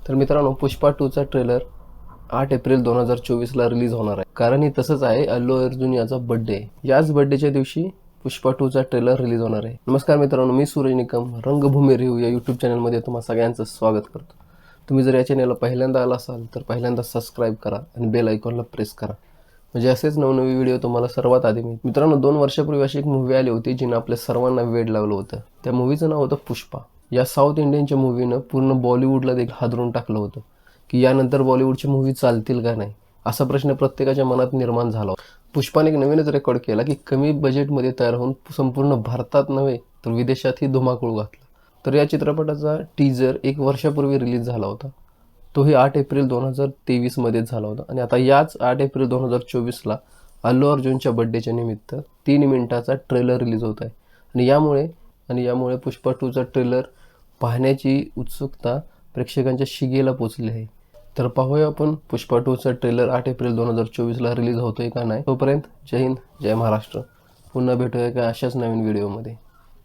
तर मित्रांनो, Pushpa 2चा trailer 8 April 2024ला release होणार आहे. कारण हे तसंच आहे, अल्लू अर्जुन याचा बर्थडे आहे. याच बर्थडेच्या दिवशी पुष्पा 2चा ट्रेलर रिलीज होणार आहे. नमस्कार मित्रांनो, मी सूरज निकम, रंगभूमी रिव्ह्यू या यूट्यूब चॅनलमध्ये तुम्हा सगळ्यांचं स्वागत करतो. तुम्ही जर या चॅनलला पहिल्यांदा आला असाल तर पहिल्यांदा सबस्क्राईब करा आणि बेल आयकॉनला प्रेस करा, म्हणजे असेच नवनवी व्हिडिओ तुम्हाला सर्वात आधी मिळतील. मित्रांनो, 2 वर्षापूर्वी अशी एक मूवी आली होती जिनं आपल्या सर्वांना वेड लावलं होतं. त्या मूवीचं नाव होतं पुष्पा. या साऊथ इंडियनच्या मूवीनं पूर्ण बॉलिवूडला देखील हादरून टाकलं होतं की यानंतर बॉलिवूडची मूवी चालतील का नाही, असा प्रश्न प्रत्येकाच्या मनात निर्माण झाला. पुष्पाने एक नवीनच रेकॉर्ड केला की कमी बजेटमध्ये तयार होऊन संपूर्ण भारतात नव्हे तर विदेशातही धुमाकूळ घातला. तर या चित्रपटाचा टीजर 1 वर्षापूर्वी रिलीज झाला होता. तोही 8 एप्रिल 2023मध्येच झाला होता. आणि आता याच 8 एप्रिल 2024ला अल्लू अर्जुनच्या बड्डेच्या निमित्त 3 मिनिटाचा ट्रेलर रिलीज होत आहे. आणि यामुळे पुष्पा 2चा ट्रेलर पाहण्याची उत्सुकता प्रेक्षकांच्या शिगेला पोचली आहे. तर पाहूया आपण पुष्पा 2चा ट्रेलर 8 एप्रिल 2024ला रिलीज होतोय का नाही. तोपर्यंत जय हिंद, जय महाराष्ट्र. पुन्हा भेटूया का अशाच नवीन व्हिडिओमध्ये.